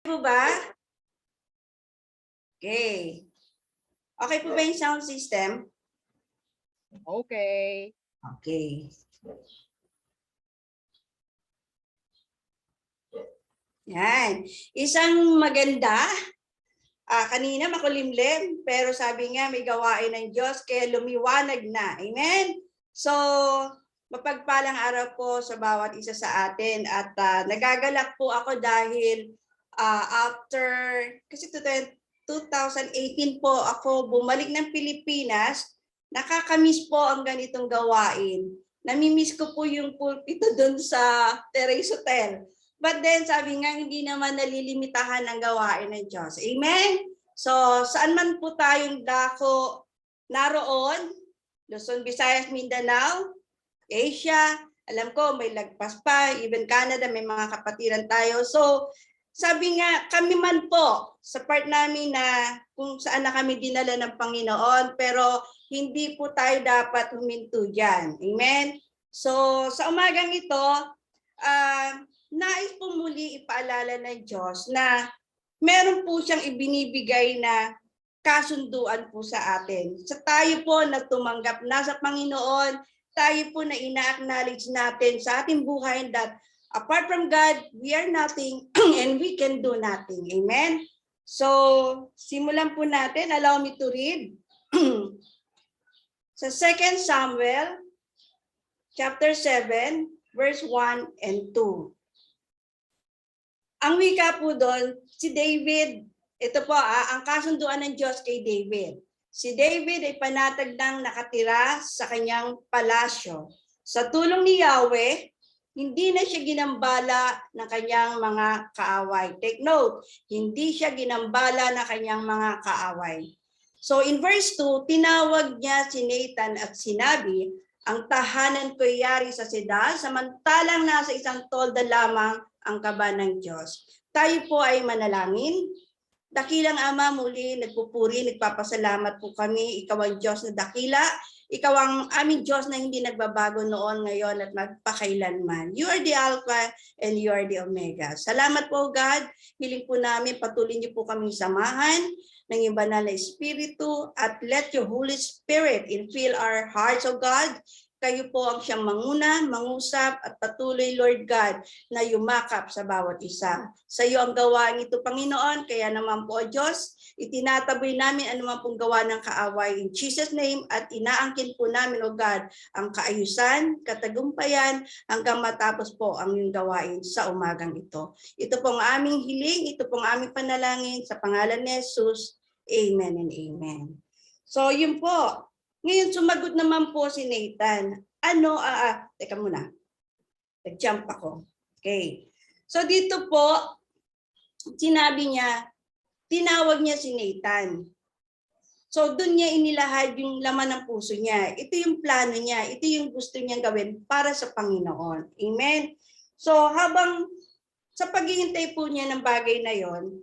Po ba? Okay. Okay po ba yung sound system? Okay. Okay. Yan. Isang maganda. Kanina makulimlim, pero sabi nga may gawain ng Diyos, kaya lumiwanag na. Amen? So, mapagpalang araw po sa bawat isa sa atin at nagagalak po ako dahil after, kasi 2018 po ako bumalik ng Pilipinas, nakakamiss po ang ganitong gawain. Namimiss ko po yung pulpito doon sa Terrace Hotel. But then, sabi nga, hindi naman nalilimitahan ang gawain ng Diyos. Amen? So, saan man po tayong dako naroon, Luzon, Visayas, Mindanao, Asia, alam ko may lagpas pa, even Canada, may mga kapatiran tayo. So, sabi nga, kami man po, sa part namin na kung saan na kami dinala ng Panginoon, pero hindi po tayo dapat huminto dyan. Amen? So, sa umagang ito, nais po muli ipaalala ng Diyos na meron po siyang ibinibigay na kasunduan po sa atin. Sa tayo po na tumanggap na sa Panginoon, tayo po na ina-acknowledge natin sa ating buhay that apart from God, we are nothing and we can do nothing. Amen? So, simulan po natin. Allow me to read. Sa 2 Samuel, chapter 7, verse 1 and 2. Ang wika po doon, si David, ito po ang kasunduan ng Diyos kay David. Si David ay panatag ng nakatira sa kanyang palasyo. Sa tulong ni Yahweh, hindi na siya ginambala ng kanyang mga kaaway. Take note, hindi siya ginambala ng kanyang mga kaaway. So in verse 2, tinawag niya si Nathan at sinabi, ang tahanan ko'y yari sa Sidal, samantalang nasa isang tolda lamang ang kaba ng Diyos. Tayo po ay manalangin. Dakilang Ama, muli nagpupuri, nagpapasalamat po kami. Ikaw ang Diyos na dakila. Ikaw ang aming Diyos na hindi nagbabago noon, ngayon at magpakailanman. You are the Alpha and you are the Omega. Salamat po God. Hiling po namin, patuloy niyo po kaming samahan ng iyong banal na Espiritu at let your Holy Spirit infill our hearts, O God. Kayo po ang siyang manguna, mangusap at patuloy, Lord God, na yumakap sa bawat isa. Sa iyo ang gawain ito, Panginoon, kaya naman po, O Diyos, itinataboy namin anuman pong gawa ng kaaway in Jesus' name at inaangkin po namin, O God, ang kaayusan, katagumpayan, hanggang matapos po ang iyong gawain sa umagang ito. Ito pong aming hiling, ito pong aming panalangin sa pangalan ni Jesus. Amen and amen. So yun po. Ngayon sumagot naman po si Nathan. Teka muna. Nag-jump ako. Okay. So dito po, sinabi niya, tinawag niya si Nathan. So doon niya inilahad yung laman ng puso niya. Ito yung plano niya. Ito yung gusto niyang gawin para sa Panginoon. Amen. So habang sa paghihintay po niya ng bagay na yon,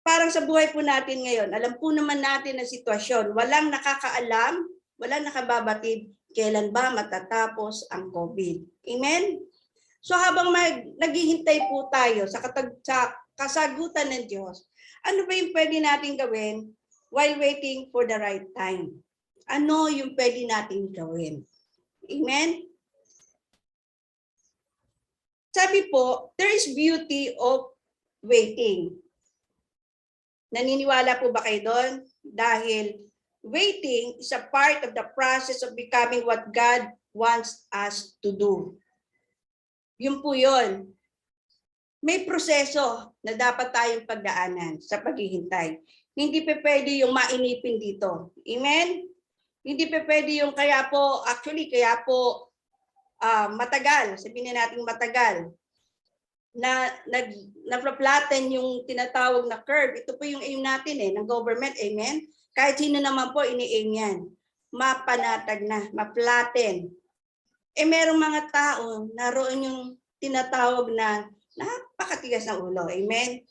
parang sa buhay po natin ngayon, alam po naman natin ang sitwasyon. Walang nakakaalam, walang nakababatid kailan ba matatapos ang COVID. Amen? So habang naghihintay po tayo sa kasagutan ng Diyos, ano ba yung pwede natin gawin while waiting for the right time? Ano yung pwede natin gawin? Amen? Sabi po, there is beauty of waiting. Naniniwala po ba kayo doon? Dahil waiting is a part of the process of becoming what God wants us to do. Yun po yun. May proseso na dapat tayong pagdaanan sa paghihintay. Hindi pa pwede yung mainipin dito. Amen? Hindi pa pwede yung kaya po matagal, sabihin natin matagal, na na-flatten yung tinatawag na curve. Ito po yung aim natin ng government, amen? Kahit sino naman po ini-aim yan. Mapanatag na, ma-flatten. Merong mga tao, naroon yung tinatawag na napakatigas ng ulo, amen?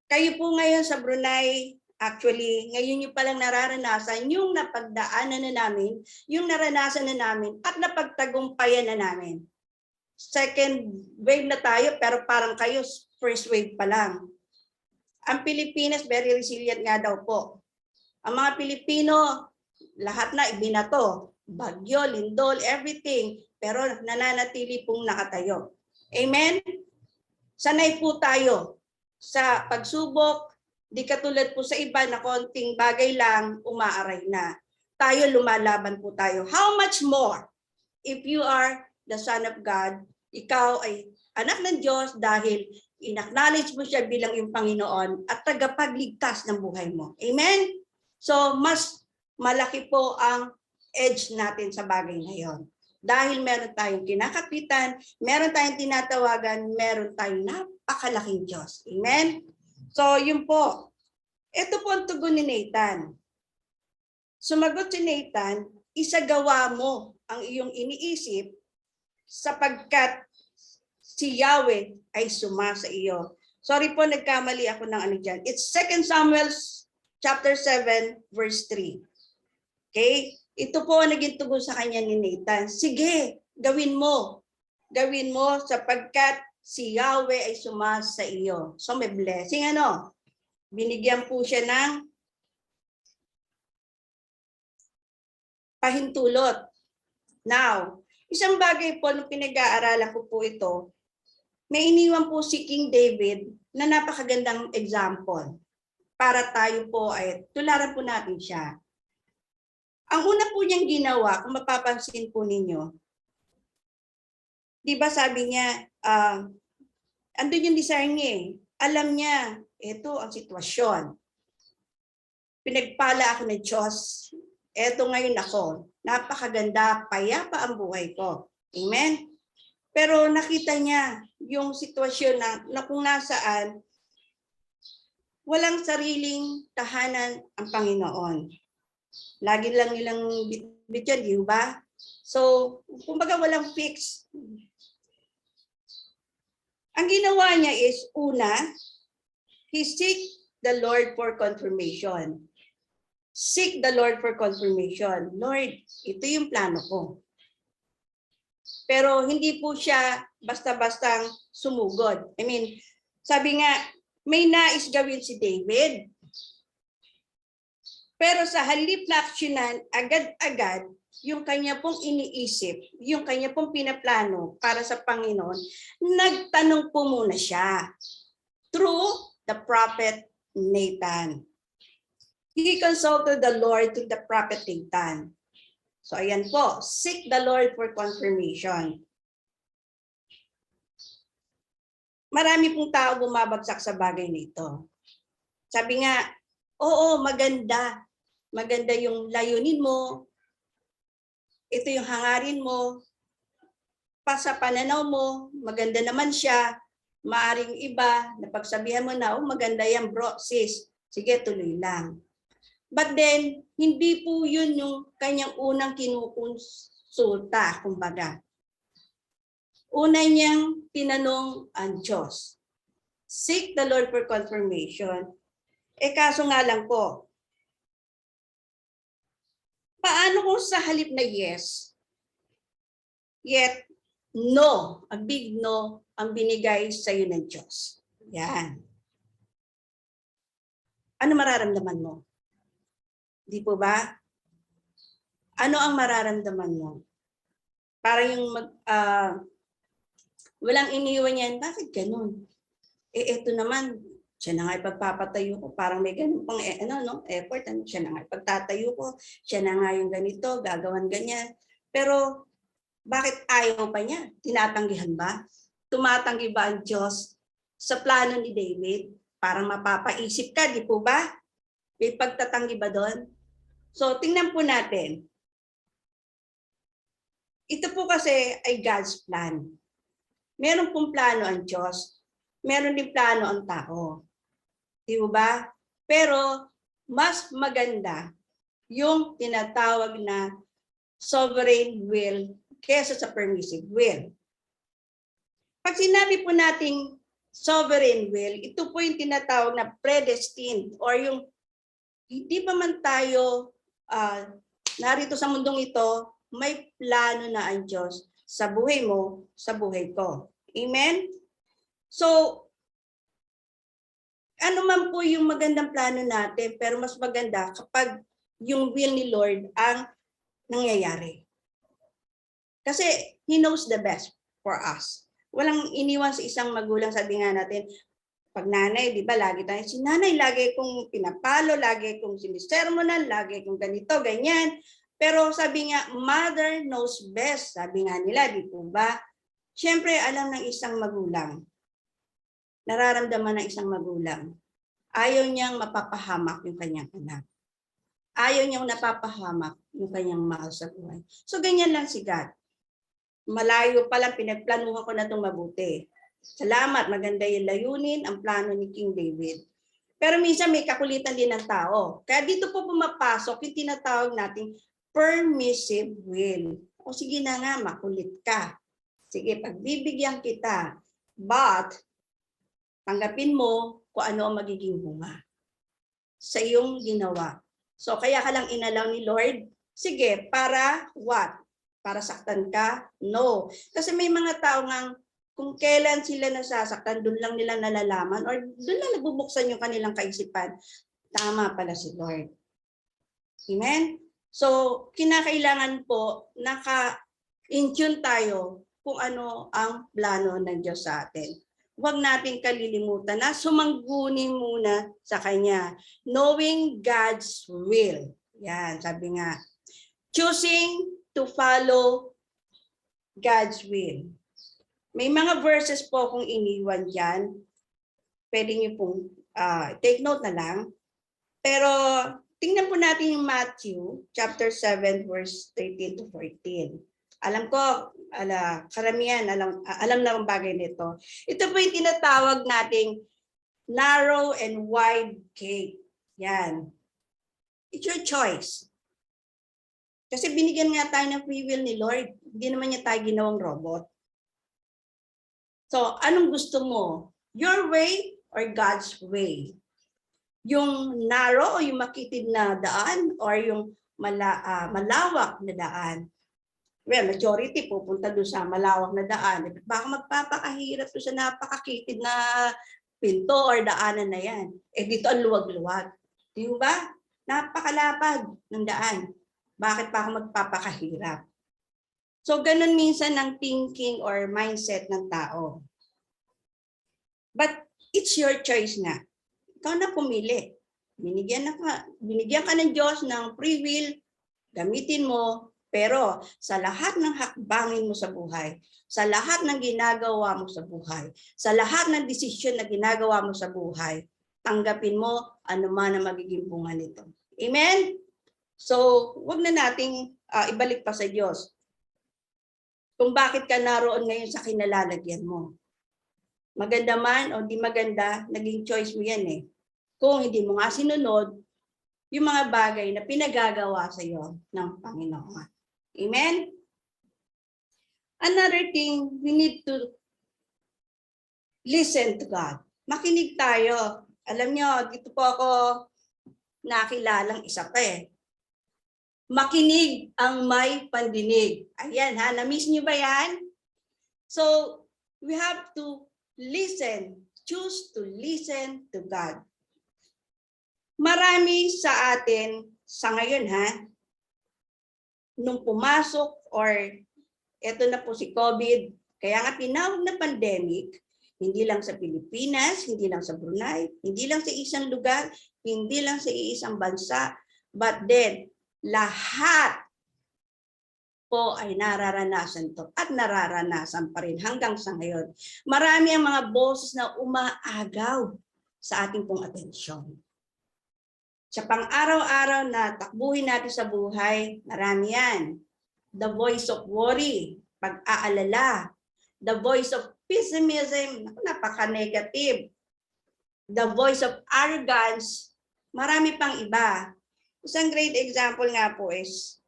Kayo po ngayon sa Brunei, actually, ngayon yung palang nararanasan, yung napagdaanan na namin, yung naranasan na namin, at napagtagumpayan na namin. Second wave na tayo, pero parang kayo first wave pa lang. Ang Pilipinas, very resilient nga daw po. Ang mga Pilipino, lahat na ibinato. Bagyo, lindol, everything. Pero nananatili pong nakatayo. Amen? Sanay po tayo sa pagsubok. Di katulad po sa iba na konting bagay lang, umaaray na. Tayo, lumalaban po tayo. How much more if you are the Son of God, ikaw ay anak ng Diyos dahil in-acknowledge mo siya bilang yung Panginoon at tagapagligtas ng buhay mo. Amen? So, mas malaki po ang edge natin sa bagay na yon. Dahil meron tayong kinakapitan, meron tayong tinatawagan, meron tayong napakalaking Diyos. Amen? So, yun po. Ito po ang tugon ni Nathan. Sumagot si Nathan, isagawa mo ang iyong iniisip sapagkat si Yahweh ay suma sa iyo. Sorry po, nagkamali ako ng ano dyan. It's 2 Samuel chapter 7, verse 3. Okay? Ito po ang naging tugon sa kanya ni Nathan. Sige, gawin mo. Gawin mo sapagkat si Yahweh ay suma sa iyo. So may blessing ano? Binigyan po siya ng pahintulot. Now, isang bagay po nung pinag-aaralan ko po ito, may iniwan po si King David na napakagandang example para tayo po ay tularan po natin siya. Ang una po niyang ginawa, kung mapapansin po ninyo, di ba sabi niya, andun yung desire niya eh. Alam niya, ito ang sitwasyon. Pinagpala ako ng Diyos. Ito ngayon ako. Napakaganda, payapa ang buhay ko. Amen? Pero nakita niya yung sitwasyon na kung nasaan, walang sariling tahanan ang Panginoon. Lagi lang nilang bityan, di ba? So, kumbaga walang fix. Ang ginawa niya is, una, he seek the Lord for confirmation. Seek the Lord for confirmation. Lord, ito yung plano ko. Pero hindi po siya basta-bastang sumugod. I mean, sabi nga, may nais gawin si David. Pero sa halip na aksyonan, agad-agad, yung kanya pong iniisip, yung kanya pong pinaplano para sa Panginoon, nagtanong po muna siya through the prophet Nathan. He consulted the Lord through the prophet Nathan. So ayan po, seek the Lord for confirmation. Marami pong tao bumabagsak sa bagay nito. Sabi nga, oo, maganda. Maganda yung layunin mo. Ito yung hangarin mo. Sa pananaw mo, maganda naman siya. Maaring iba, napagsabihan mo na, oh, maganda yan bro, sis. Sige, tuloy lang. But then, hindi po yun yung kanyang unang kinukonsulta, kumbaga. Una niyang tinanong ang Diyos. Seek the Lord for confirmation. Kaso nga lang po, paano kung sa halip na yes, yet no, a big no, ang binigay sa iyo ng Diyos? Yan. Ano mararamdaman mo? Di po ba? Ano ang mararamdaman mo? Para yung walang iniwan yan, bakit ganun? Eto naman, siya na nga ipagpapatayo ko, parang may ganun pang effort, siya na nga ipagtatayo ko, siya na nga yung ganito, gagawan ganyan. Pero bakit ayaw pa niya? Tinatanggihan ba? Tumatanggi ba ang Diyos sa plano ni David? Parang mapapaisip ka, di po ba? May pagtatanggi ba doon? So tingnan po natin. Ito po kasi ay God's plan. Meron pong plano ang Diyos. Meron din plano ang tao. Di ba? Pero mas maganda yung tinatawag na sovereign will kesa sa permissive will. Pag sinabi po nating sovereign will, ito po yung tinatawag na predestined or yung hindi pa man tayo narito sa mundong ito, may plano na ang Diyos sa buhay mo, sa buhay ko. Amen? So, ano man po yung magandang plano natin, pero mas maganda kapag yung will ni Lord ang nangyayari. Kasi He knows the best for us. Walang iniwan sa isang magulang, sabi nga natin, pag nanay, di ba, lagi tayo, si nanay, lagi kong pinapalo, lagi kong sinisermonan, lagi kong ganito, ganyan. Pero sabi nga, mother knows best, sabi nga nila, di po ba? Siyempre, alam ng isang magulang, nararamdaman ng isang magulang, ayaw niyang mapapahamak yung kanyang anak. Ayaw niyang napapahamak yung kanyang mahal sa buhay. So, ganyan lang si God. Malayo pa lang, pinagplanuhan ko na itong mabuti. Salamat, maganda yung layunin, ang plano ni King David. Pero minsan may kakulitan din ng tao. Kaya dito po pumapasok yung tinatawag nating permissive will. O sige na nga, makulit ka. Sige, pagbibigyan kita. But, tanggapin mo kung ano ang magiging bunga sa iyong ginawa. So, kaya ka lang inalaw ni Lord? Sige, para what? Para saktan ka? No. Kasi may mga tao ngang kung kailan sila nasasaktan, doon lang nila nalalaman or doon lang nabubuksan yung kanilang kaisipan. Tama pala si Lord. Amen? So, kinakailangan po naka-in-tune tayo kung ano ang plano ng Diyos sa atin. Huwag nating kalilimutan na sumangguni muna sa Kanya. Knowing God's will. Yan, sabi nga. Choosing to follow God's will. May mga verses po kung iniwan dyan. Pwede niyo pong take note na lang. Pero tingnan po natin yung Matthew chapter 7 verse 13 to 14. Alam ko, karamihan alam na ang bagay nito. Ito po yung tinatawag nating narrow and wide gate. Yan. It's your choice. Kasi binigyan nga tayo ng free will ni Lord. Hindi naman niya tayo ginawang robot. So, anong gusto mo? Your way or God's way? Yung narrow o yung makitid na daan or yung malawak na daan? Well, majority pupunta doon sa malawak na daan. Baka magpapakahirap doon sa napakakitid na pinto or daanan na yan. Eh dito ang luwag-luwag. Di ba? Napakalapad ng daan. Bakit pa ako magpapakahirap? So, ganun minsan ang thinking or mindset ng tao. But it's your choice nga. Ikaw na pumili. Binigyan ka ng Diyos ng free will, gamitin mo, pero sa lahat ng hakbangin mo sa buhay, sa lahat ng ginagawa mo sa buhay, sa lahat ng desisyon na ginagawa mo sa buhay, tanggapin mo ano man ang magiging bunga nito. Amen? So, wag na nating ibalik pa sa Diyos kung bakit ka naroon ngayon sa kinalalagyan mo. Maganda man o di maganda, naging choice mo yan eh. Kung hindi mo nga sinunod yung mga bagay na pinagagawa sa iyo ng Panginoon. Amen? Another thing, we need to listen to God. Makinig tayo. Alam nyo, dito po ako nakilalang isa pa eh. Makinig ang may pandinig. Ayan ha, na-miss nyo ba yan? So, we have to listen, choose to listen to God. Marami sa atin sa ngayon ha, nung pumasok or eto na po si COVID, kaya nga tinawag na pandemic, hindi lang sa Pilipinas, hindi lang sa Brunei, hindi lang sa isang lugar, hindi lang sa isang bansa, but then lahat po ay nararanasan to at nararanasan pa rin hanggang sa ngayon. Marami ang mga boses na umaagaw sa ating pong atensyon. Sa pang-araw-araw na takbuhin natin sa buhay, marami yan. The voice of worry, pag-aalala. The voice of pessimism, napaka-negative. The voice of arrogance, marami pang iba. Isang great example nga po is,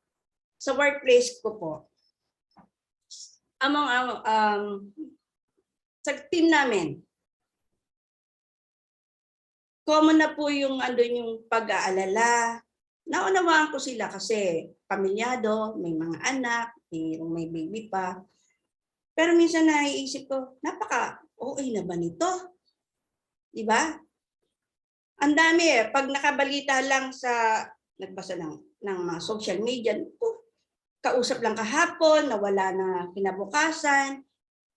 sa workplace ko po, sa team namin, common na po yung andun yung pag-aalala. Naunawaan ko sila kasi pamilyado, may mga anak, may baby pa. Pero minsan naiisip ko, napaka-OA na ba nito? Diba? Ang dami eh. Pag nakabalita lang sa, nagbasa ng mga social media, kausap lang kahapon, nawala na kinabukasan.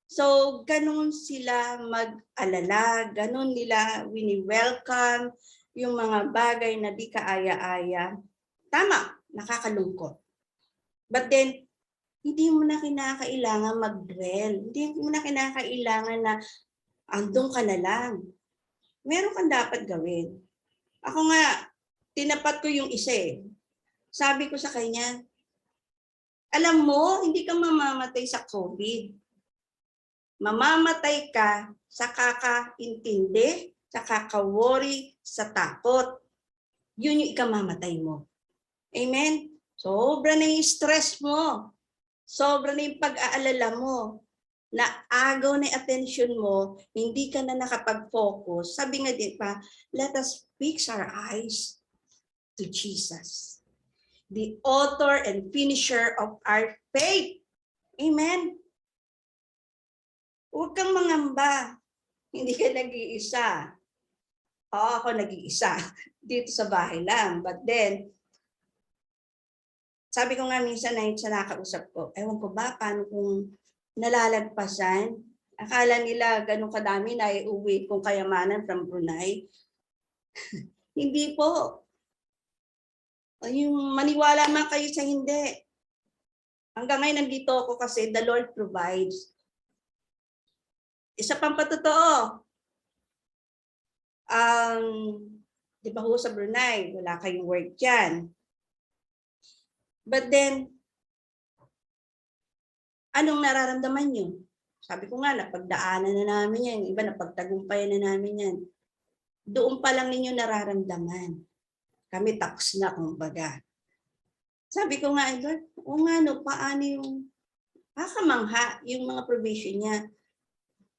So, ganun sila mag-alala, ganun nila wini-welcome yung mga bagay na di kaaya-aya. Tama, nakakalungkot. But then, hindi mo na kinakailangan mag-dwell. Hindi mo na kinakailangan na andun ka na lang. Meron kang dapat gawin. Ako nga, tinapat ko yung isa eh. Sabi ko sa kanya, alam mo, hindi ka mamamatay sa COVID. Mamamatay ka sa kakaintindi, sa kaka-worry, sa takot. Yun yung ikamamatay mo. Amen? Sobra na yung stress mo. Sobra na yung pag-aalala mo. Na agaw na yung attention mo, hindi ka na nakapag-focus. Sabi nga din pa, let us fix our eyes to Jesus, the author and finisher of our faith. Amen? Huwag kang mangamba. Hindi ka nag-iisa. Oo, ako nag-iisa. Dito sa bahay lang. But then, sabi ko nga minsan na sa nakausap ko, ewan ko ba, paano kung nalalagpasan? Akala nila ganun kadami na iuwi kong kayamanan from Brunei. Hindi po. Yung maniwala man kayo sa hindi. Hanggang ngayon nandito ako kasi the Lord provides. Isa pang patotoo. Di ba ho sa Brunei, wala kayong work dyan. But then, anong nararamdaman nyo? Sabi ko nga, napagdaanan na namin yan. Iba, napagtagumpayan na namin yan. Doon pa lang ninyo nararamdaman. Kami tapos na, kumbaga. Sabi ko nga, Lord, o nga no, paano yung kakamangha yung mga provision niya.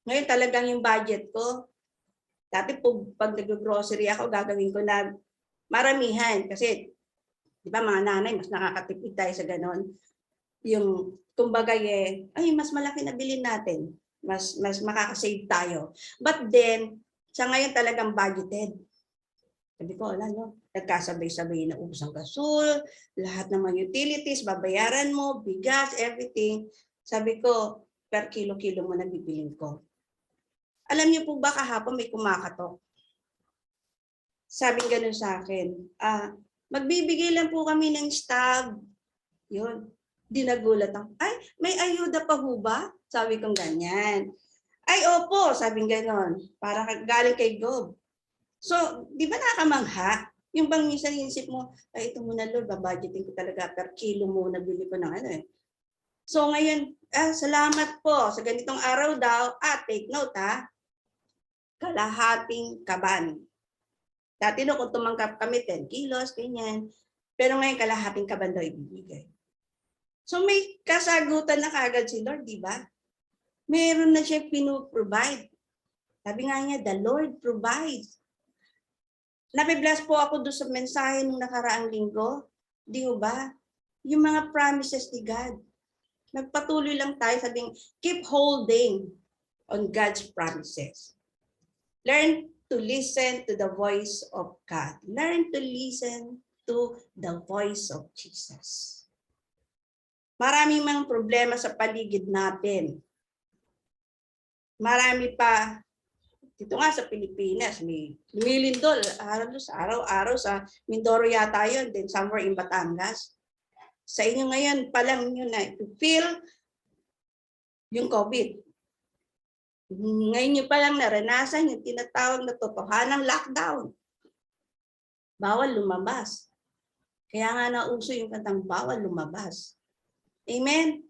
Ngayon talagang yung budget ko, dati pag nag-grocery ako, gagawin ko na maramihan. Kasi, di ba mga nanay, mas nakakatipid tayo sa ganon. Yung, kumbaga ay mas malaki na bilhin natin. Mas makakasave tayo. But then, sa ngayon talagang budgeted. Sabi ko, wala no, nagkasabay-sabay na ubos ang gasol, lahat ng mga utilities, babayaran mo, bigas, everything. Sabi ko, per kilo-kilo mo na bibilin ko. Alam niyo po ba kahapon may kumakatok? Sabi gano'n sa akin, magbibigay lang po kami ng stab. Yun. Di nagulat ako. Ay, may ayuda pa ho ba? Sabi kong ganyan. Ay, opo, sabi gano'n. Para galing kay Gob. So, di ba nakamangha? Yung bang minsan inisip mo, ay ito muna Lord, babudgeting ko talaga per kilo muna bili ko ng ano eh. So ngayon, salamat po sa ganitong araw daw. Take note ha, kalahating kaban. Dati no, kung tumanggap kami 10 kilos, ganyan. Pero ngayon, kalahating kaban daw ibibigay. So may kasagutan na kagad si Lord, di ba? Meron na siya pinuprovide. Sabi nga niya, the Lord provides. Nabibless po ako doon sa mensahe nung nakaraang linggo. Di ba? Yung mga promises ni God. Nagpatuloy lang tayo sabing, keep holding on God's promises. Learn to listen to the voice of God. Learn to listen to the voice of Jesus. Maraming mga problema sa paligid natin. Marami pa. Dito nga sa Pilipinas, may lumilindol araw-araw sa Mindoro yata yun, then somewhere in Batangas. Sa inyo ngayon pa lang yun na to feel yung COVID. Ngayon nyo pa lang naranasan yung tinatawag na totohanang lockdown. Bawal lumabas. Kaya nga nauso yung kantang bawal lumabas. Amen?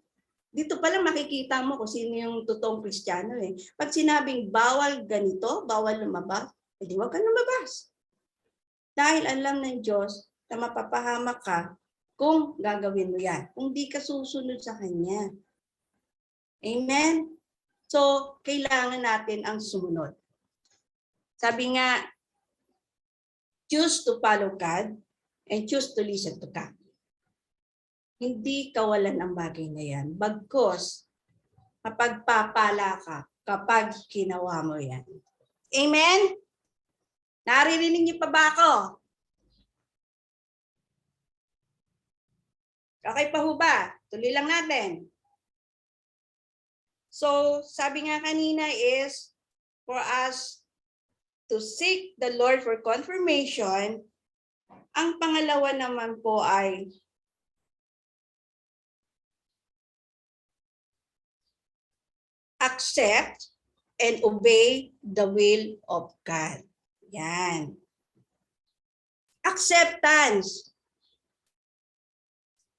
Dito pa lang makikita mo kung sino yung totoong Kristiyano eh. Pag sinabing bawal ganito, bawal lumabas, edi wag ka lumabas. Dahil alam ng Diyos na mapapahamak ka kung gagawin mo yan. Kung di ka susunod sa Kanya. Amen? So, kailangan natin ang sumunod. Sabi nga, choose to follow God and choose to listen to God. Hindi kawalan ang bagay na yan. Bagkos, mapagpapala ka kapag ginawa mo yan. Amen? Naririnig niyo pa ba ako? Okay pa ho ba? Tuloy lang natin. So, sabi nga kanina is for us to seek the Lord for confirmation. Ang pangalawa naman po ay accept and obey the will of God. Yan. Acceptance.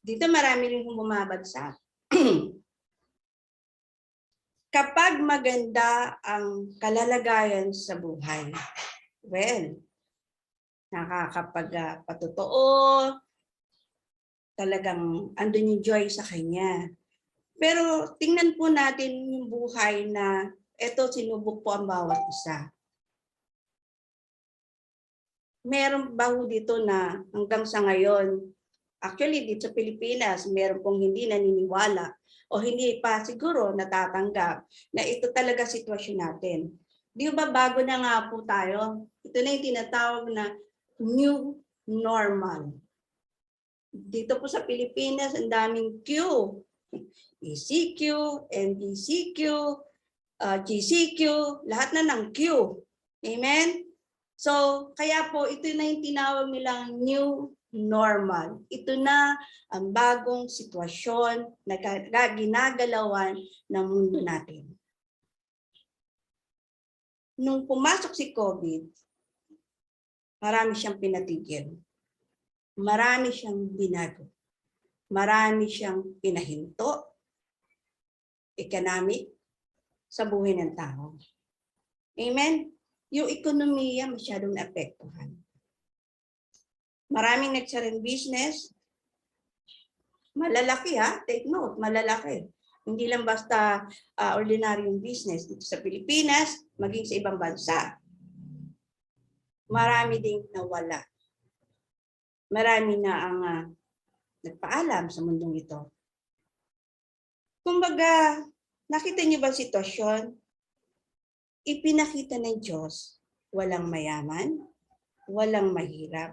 Dito marami rin bumabagsak. Kapag maganda ang kalalagayan sa buhay, well, nakakapagpatotoo, talagang andun yung joy sa kanya. Pero tingnan po natin yung buhay na eto sinubok po ang bawat isa. Meron ba ho dito na hanggang sa ngayon, actually dito sa Pilipinas, meron pong hindi naniniwala o hindi pa siguro natatanggap na ito talaga sitwasyon natin. Di ba bago na nga po tayo? Ito na yung tinatawag na new normal. Dito po sa Pilipinas, ang daming Q. ECQ, MBCQ, GCQ, lahat na ng Q. Amen? So, kaya po ito na yung tinawag nilang new normal. Ito na ang bagong sitwasyon na ginagalawan ng mundo natin. Nung pumasok si COVID, marami siyang pinatigil. Marami siyang binago. Marami siyang pinahinto. Economic sa buhay ng tao. Amen? Yung ekonomiya masyadong naapektuhan. Maraming nagsaring business, malalaki ha, take note, malalaki. Hindi lang basta ordinaryong business dito sa Pilipinas, maging sa ibang bansa. Marami ding nawala. Marami na ang nagpaalam sa mundong ito. Kumbaga, nakita niyo ba sitwasyon? Ipinakita ng Diyos, walang mayaman, walang mahirap,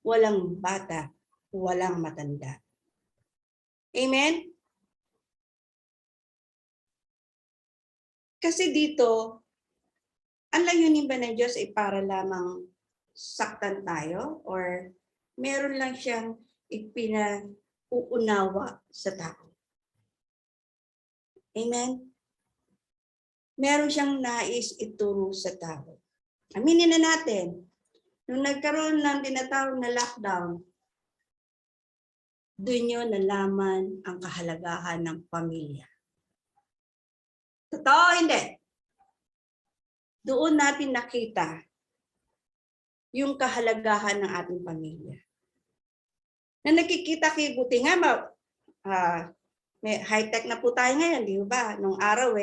walang bata, walang matanda. Amen? Kasi dito, ang layunin ba ng Diyos ay para lamang saktan tayo or meron lang siyang ipinauunawa sa tao? Amen? Meron siyang nais ituro sa tao. Aminin na natin, nung nagkaroon ng tinatawag na lockdown, doon nyo nalaman ang kahalagahan ng pamilya. Totoo, hindi? Doon natin nakita yung kahalagahan ng ating pamilya. Na nakikita kayo, buti nga, may high-tech na po tayo ngayon, di ba? Nung araw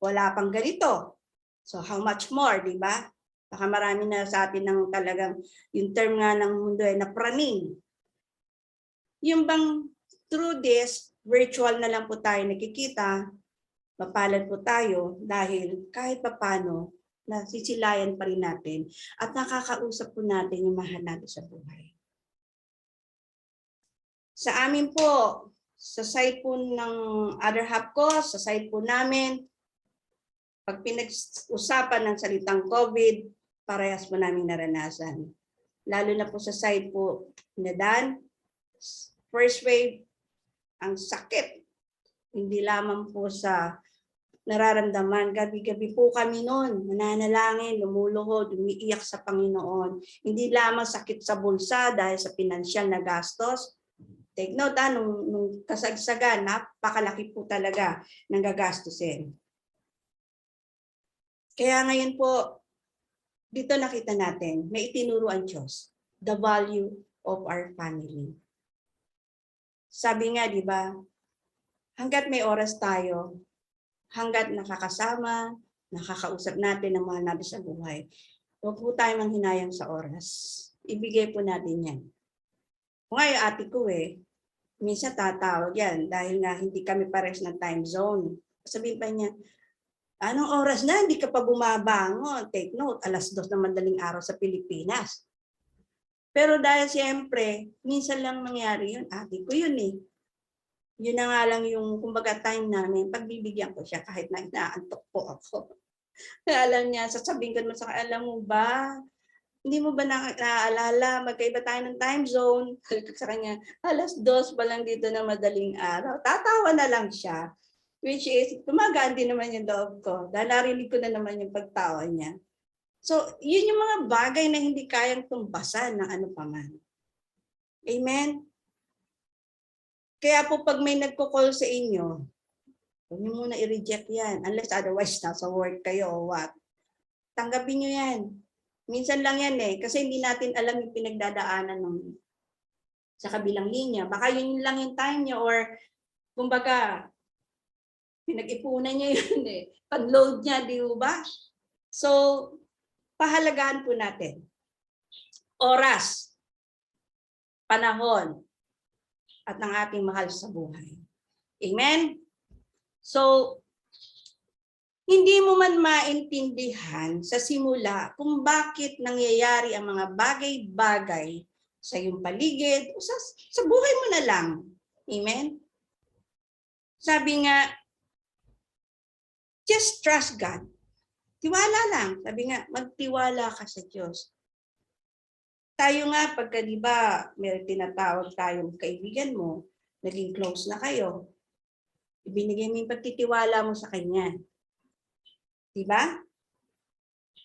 wala pang ganito. So how much more, di ba? Baka marami na sa atin ng talagang, yung term nga ng mundo ay napraning. Yung bang through this, virtual na lang po tayo nakikita, mapalad po tayo dahil kahit papano, nasisilayan pa rin natin at nakakausap po natin yung mahal natin sa buhay. Sa amin po, sa side po ng other half ko, sa side po namin, pag pinag-usapan ng salitang COVID, parehas po namin naranasan. Lalo na po sa side po na Dan, first wave, ang sakit. Hindi lamang po sa nararamdaman. Gabi-gabi po kami noon, nananalangin, lumuluhod, umiiyak sa Panginoon. Hindi lamang sakit sa bulsa dahil sa pinansyal na gastos. Take note, nung kasagsagan, napakalaki po talaga ng gagastusin. Kaya ngayon po, dito nakita natin, may itinuro ang Diyos, the value of our family. Sabi nga, di ba, hanggat may oras tayo, hanggat nakakasama, nakakausap natin ang mga nabi sa buhay, huwag po tayo manghinayang sa oras. Ibigay po natin yan. Kung ngayon ate ko minsan tatawag yan dahil nga hindi kami pares ng time zone. Sabihin pa niya, Anong oras na? Hindi ka pa bumabangon. Take note, 2:00 ng madaling araw sa Pilipinas. Pero dahil siyempre, minsan lang nangyari yun. Ate ko yun eh. Yun na nga lang yung, kumbaga, time namin. Pagbibigyan ko siya kahit na inaantok po ako. Alam niya, sasabihin ko naman sa kanya, alam mo ba, hindi mo ba naaalala, magkaiba tayo ng time zone? Sa kanya, 2:00 pa lang dito na madaling araw. Tatawa na lang siya. Which is, tumagaan din naman yung loob ko. Dahil narinig ko na naman yung pagtawa niya. So, yun yung mga bagay na hindi kayang tumbasan ng ano pa man. Amen? Kaya po pag may nagko-call sa inyo, huwag niyo muna i-reject yan. Unless otherwise, nasa work kayo o what. Tanggapin niyo yan. Minsan lang yan eh. Kasi hindi natin alam yung pinagdadaanan ng sa kabilang linya. Baka yun lang yung time niya or kumbaga, pinag-ipunan niya yun eh. Pag-load niya, di ba? So, pahalagahan po natin. Oras, panahon, at ng ating mahal sa buhay. Amen? So, hindi mo man maintindihan sa simula kung bakit nangyayari ang mga bagay-bagay sa iyong paligid o sa buhay mo na lang. Amen? Sabi nga, just trust God. Tiwala lang. Sabi nga, magtiwala ka sa Diyos. Tayo nga, pagka di ba, may tinatawag tayong kaibigan mo, naging close na kayo, ibinigay mo yung pagtitiwala mo sa Kanya. Di ba?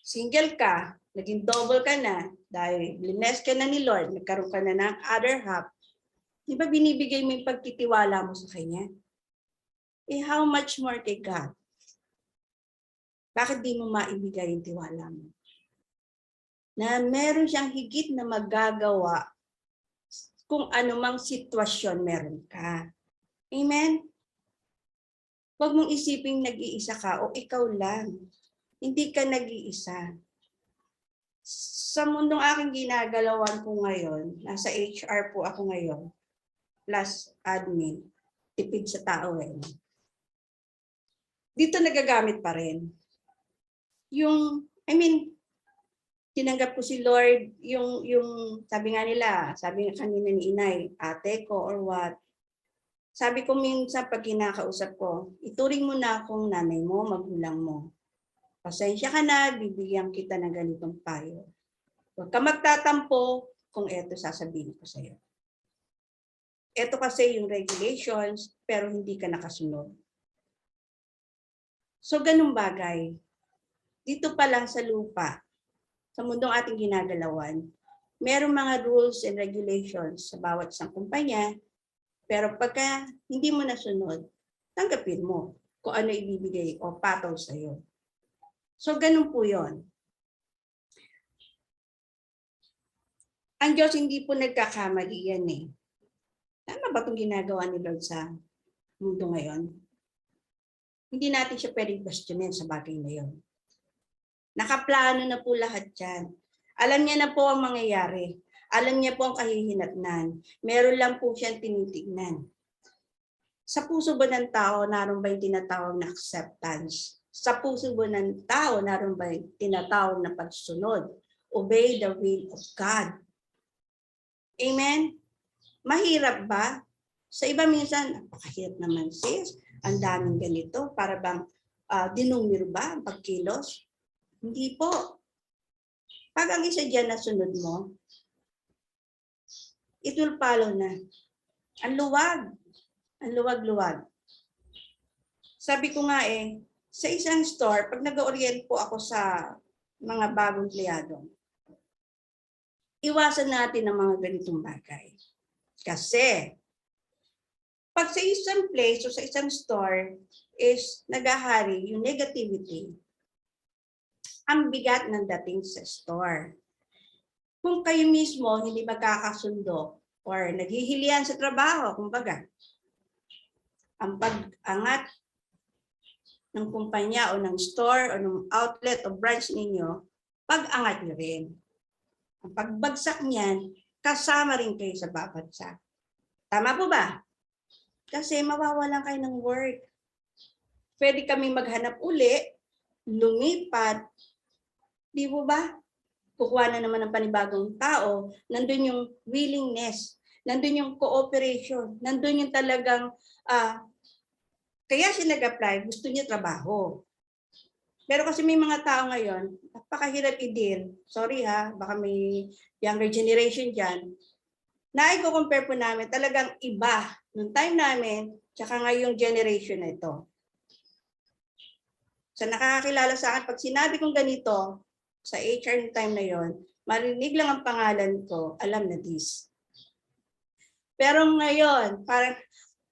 Single ka, naging double ka na, dahil blessed ka na ni Lord, nagkaroon ka na ng other half, di ba binibigay mo yung pagtitiwala mo sa Kanya? Eh, how much more kay God? Bakit di mo maibigay yung tiwala mo? Na meron siyang higit na magagawa kung anumang sitwasyon meron ka. Amen? Huwag mong isiping nag-iisa ka o ikaw lang. Hindi ka nag-iisa. Sa mundong aking ginagalawan po ngayon, nasa HR po ako ngayon, plus admin, tipid sa tao eh. Dito nagagamit pa rin. Tinanggap ko si Lord, yung sabi nga nila, sabi nga kanina ni Inay, ate ko or what. Sabi ko minsan pag kinakausap ko, ituring mo na akong nanay mo, magulang mo. Pasensya ka na, bibigyan kita ng ganitong payo. Huwag ka magtatampo kung eto sasabihin ko sa iyo. Eto kasi yung regulations, pero hindi ka nakasunod. So ganung bagay. Dito pa lang sa lupa, sa mundong ating ginagalawan, merong mga rules and regulations sa bawat isang kumpanya, pero pagka hindi mo nasunod, tanggapin mo kung ano ibibigay o patol sa iyo. So, ganun po yon. Ang Diyos hindi po nagkakamali yan eh. Tama ba itong ginagawa ni Lord sa mundo ngayon? Hindi natin siya pwedeng questionin sa bagay na yon. Nakaplano na po lahat yan. Alam niya na po ang mangyayari. Alam niya po ang kahihinatnan. Meron lang po siyang tinitignan. Sa puso ba ng tao, naroon ba yung tinatawag na acceptance? Sa puso ba ng tao, naroon ba yung tinatawag na pagsunod? Obey the will of God. Amen? Mahirap ba? Sa iba minsan, napakahirap naman sis. Ang daming ganito. Para bang dinumir ba ang pagkilos? Hindi po. Pag ang isa dyan na sunod mo, it will follow na. Ang luwag. Ang luwag-luwag. Sabi ko nga sa isang store, pag nag-orient po ako sa mga bagong empleyado, iwasan natin ang mga ganitong bagay. Kasi, pag sa isang place o sa isang store is nagahari yung negativity, ang bigat ng dating sa store. Kung kayo mismo hindi magkakasundo or naghihilian sa trabaho, kumbaga, ang pag-angat ng kumpanya o ng store o ng outlet o branch ninyo, pag-angat nyo rin. Ang pagbagsak niyan, kasama rin kayo sa babagsak. Tama po ba? Kasi mawawalan kayo ng work. Pwede kami maghanap uli lumipat, di po ba? Kukuha na naman ng panibagong tao, nandun yung willingness, nandun yung cooperation, nandun yung talagang, kaya siya nag-apply, gusto niya trabaho. Pero kasi may mga tao ngayon, napakahirap i-deal. Sorry ha, baka may younger generation dyan. Na-compare po namin, talagang iba nung time namin, tsaka ngayong generation na ito. Sa nakakakilala sa akin, pag sinabi kong ganito, sa HR time na yon, marinig lang ang pangalan ko, alam na this. Pero ngayon, parang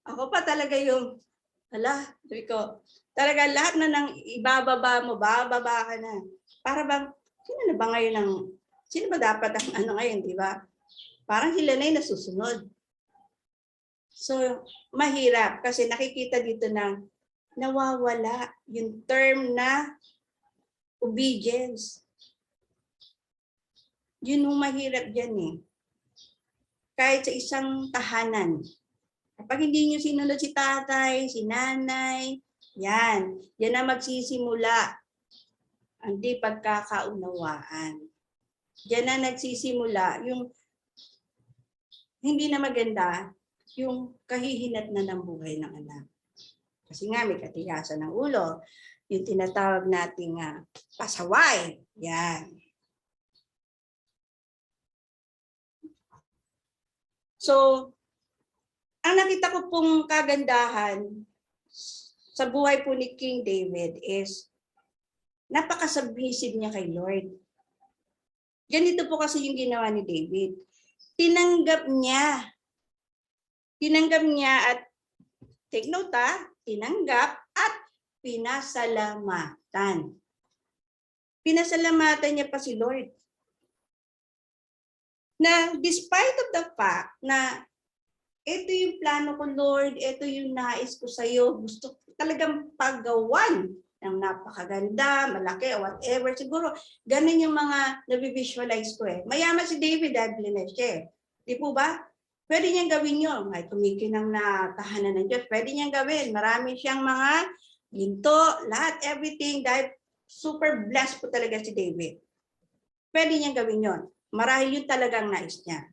ako pa talaga yung, sabi ko, talaga lahat na nang ibababa mo, bababa ka na. Para bang, sino ba ngayon sino ba dapat ang ngayon, di ba? Parang sila na yung nasusunod. So, mahirap kasi nakikita dito na nawawala yung term na obedience. Yun yung mahirap dyan eh. Kahit sa isang tahanan. Kapag hindi nyo sinunod si tatay, si nanay, yan na magsisimula ang di pagkakaunawaan. Yan na nagsisimula yung hindi na maganda, yung kahihinat na ng buhay ng anak. Kasi nga may katigasan ng ulo, yung tinatawag nating pasaway. Yan. So, ang nakita ko pong kagandahan sa buhay po ni King David is napaka-submissive niya kay Lord. Ganito po kasi yung ginawa ni David. Tinanggap niya at take note tinanggap at pinasalamatan. Pinasalamatan niya pa si Lord. Na despite of the fact na ito yung plano ko, Lord, ito yung nais ko sa iyo, gusto talagang paggawan ng napakaganda, malaki, or whatever. Siguro, ganun yung mga nabivisualize ko eh. Mayaman si David dahil blinesh siya. Di po ba? Pwede niyang gawin yun. May kumikinang na tahanan ng Diyos. Pwede niyang gawin. Marami siyang mga ginto, lahat, everything. Dahil super blessed po talaga si David. Pwede niyang gawin yun. Marahil yun talagang nais niya.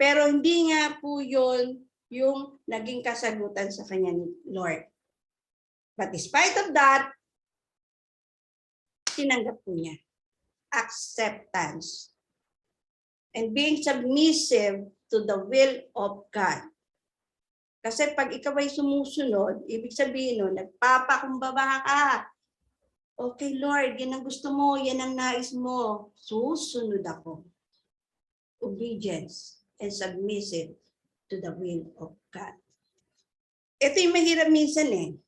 Pero hindi nga po yun yung naging kasagutan sa kanya ni Lord. But despite of that, tinanggap po niya. Acceptance. And being submissive to the will of God. Kasi pag ikaw ay sumusunod, ibig sabihin nun, nagpapakumbaba ka. Okay, Lord, yan ang gusto mo, yan ang nais mo. Susunod ako. Obedience and submissive to the will of God. Ito yung mahirap minsan eh.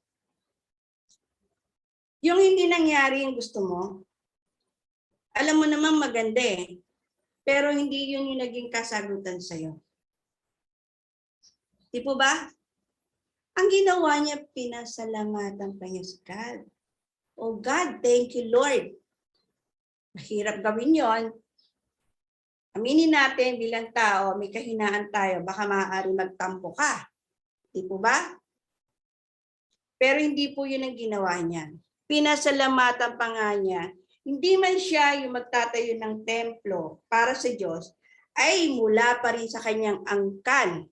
Yung hindi nangyari yung gusto mo, alam mo naman maganda eh. Pero hindi yun yung naging kasagutan sa'yo. Di po ba? Ang ginawa niya, pinasalamatan pa niya sa God. Oh God, thank you Lord. Mahirap gawin yon. Aminin natin bilang tao, may kahinaan tayo, baka maaari magtampo ka. Di po ba? Pero hindi po yun ang ginawa niya. Pinasalamatan pa nga niya. Hindi man siya yung magtatayo ng templo para sa Diyos, ay mula pa rin sa kanyang angkan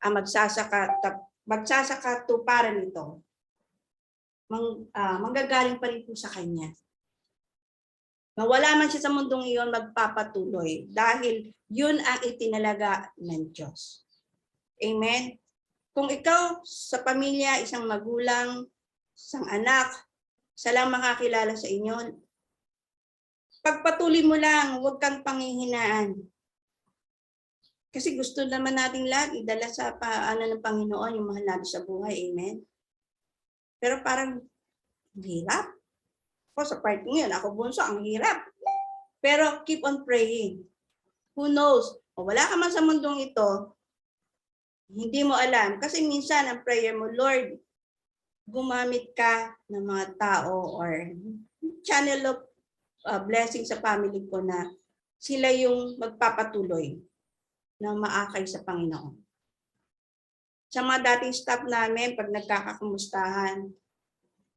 ang magsasakatuparan nito. Manggagaling pa rin po sa kanya. Mawala man siya sa mundong iyon, magpapatuloy dahil yun ang itinalaga ng Diyos. Amen? Kung ikaw sa pamilya, isang magulang, isang anak, isa lang makakilala sa inyo, pagpatuloy mo lang, huwag kang panghihinaan. Kasi gusto naman nating lahat idala sa paano ng Panginoon yung mahal natin sa buhay. Amen? Pero parang hirap. Ako sa part ngayon, ako bunso, ang hirap. Pero keep on praying. Who knows? O wala ka man sa mundong ito, hindi mo alam. Kasi minsan ang prayer mo, Lord, gumamit ka ng mga tao or channel of blessing sa family ko na sila yung magpapatuloy na maakay sa Panginoon. Sa mga dating staff namin, pag nagkakakumustahan,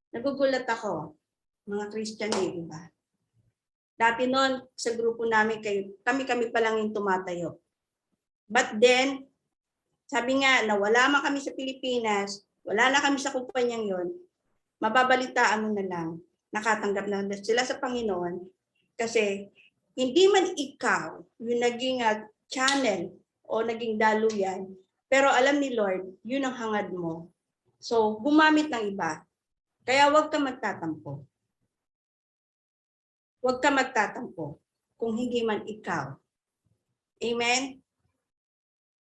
nagugulat ako. mga Christian eh, di ba? Dati noon, sa grupo namin, kami pa lang yung tumatayo. But then, sabi nga, nawala man kami sa Pilipinas, wala na kami sa kumpanyang yon, mababalitaan mo na lang, nakatanggap na sila sa Panginoon, kasi hindi man ikaw yung naging channel o naging daluyan, pero alam ni Lord, yun ang hangad mo. So, gumamit ng iba. Kaya huwag ka magtatampo. Huwag ka magtatampo kung hindi man ikaw. Amen?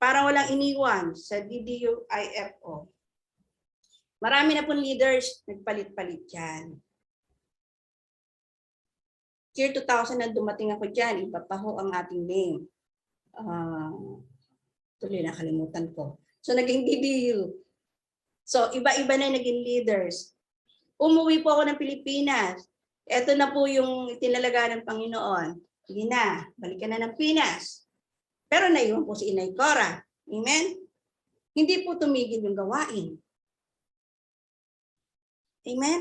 Parang walang iniwan sa DDUIFO. Marami na pong leaders, nagpalit-palit dyan. Year 2000 na dumating ako dyan, iba pa ho ang ating name. Tuloy nakalimutan ko. So naging DDU. So iba-iba na naging leaders. Umuwi po ako ng Pilipinas. Ito na po yung itinalaga ng Panginoon. Sige na, balikan na ng Pinas. Pero naiwan po si Inay Cora. Amen? Hindi po tumigil yung gawain. Amen?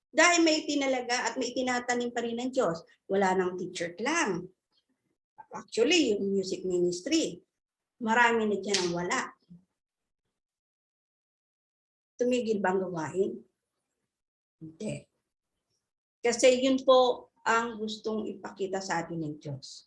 Dahil may itinalaga at may itinatanim pa rin ng Diyos. Wala nang teacher lang. Actually, yung music ministry, marami na dyan ang wala. Tumigil bang gawain? Hindi. Kasi yun po ang gustong ipakita sa atin ng Diyos.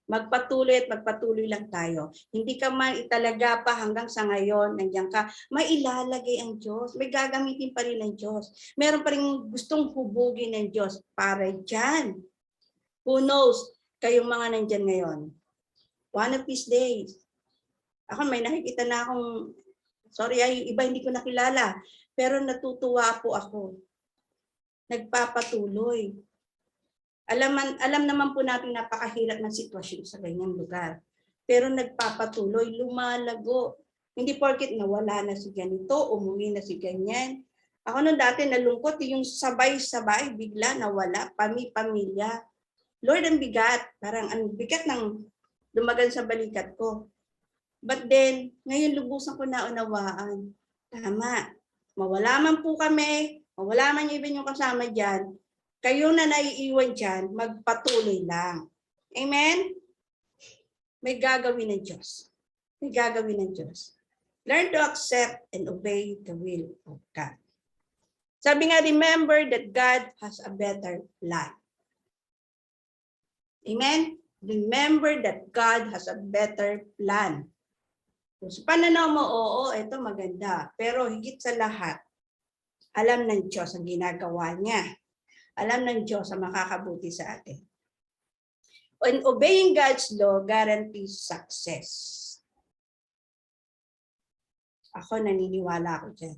Magpatuloy at magpatuloy lang tayo. Hindi ka man italaga pa hanggang sa ngayon, nandiyan ka, may ilalagay ang Diyos. May gagamitin pa rin ng Diyos. Meron pa rin gustong hubugin ng Diyos para dyan. Who knows, kayong mga nandyan ngayon. One of these days. Ako may nakikita na akong, sorry, yung iba hindi ko nakilala, pero natutuwa po ako. Nagpapatuloy. Alam naman po natin napakahirap ng sitwasyon sa ganyang lugar. Pero nagpapatuloy, lumalago. Hindi porket nawala na si ganito, umuwi na si ganyan. Ako nung dati nalungkot, yung sabay-sabay, bigla nawala, pamilya. Lord, ang bigat. Parang ang bigat ng lumagan sa balikat ko. But then, ngayon lubusan ko na unawaan. Tama. Mawala man po kami, mawala man yung iba yung kasama dyan, kayo na naiiwan dyan, magpatuloy lang. Amen? May gagawin ng Diyos. May gagawin ng Diyos. Learn to accept and obey the will of God. Sabi nga, remember that God has a better plan. Amen? Remember that God has a better plan. Kung sa pananaw mo, oo, ito maganda. Pero higit sa lahat, alam ng Diyos ang ginagawa niya. Alam ng Diyos ang makakabuti sa atin. And obeying God's law guarantees success. Ako naniniwala ako dyan.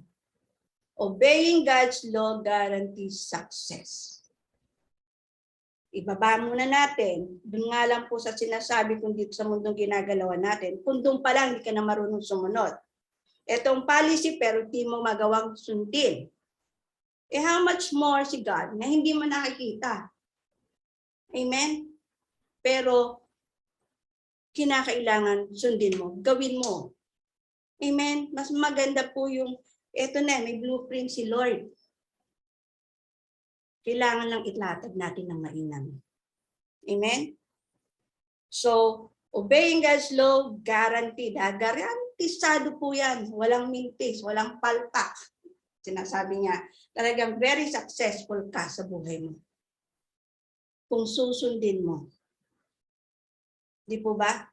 Obeying God's law guarantees success. Ibaba muna natin. Doon nga lang po sa sinasabi kung dito sa mundong ginagalawan natin, kung doon pa lang hindi ka na marunong sumunod. Itong policy pero hindi mo magawang sundin. Eh how much more si God na hindi mo nakikita? Amen? Pero kinakailangan sundin mo, gawin mo. Amen? Mas maganda po yung, eto na, may blueprint si Lord. Kailangan lang ilatag natin ng mainam. Amen? So, obeying God's law, guaranteed. Garantisado po yan. Walang mintis, walang palpak. Sinasabi niya, talagang very successful ka sa buhay mo. Kung susundin mo. Di po ba?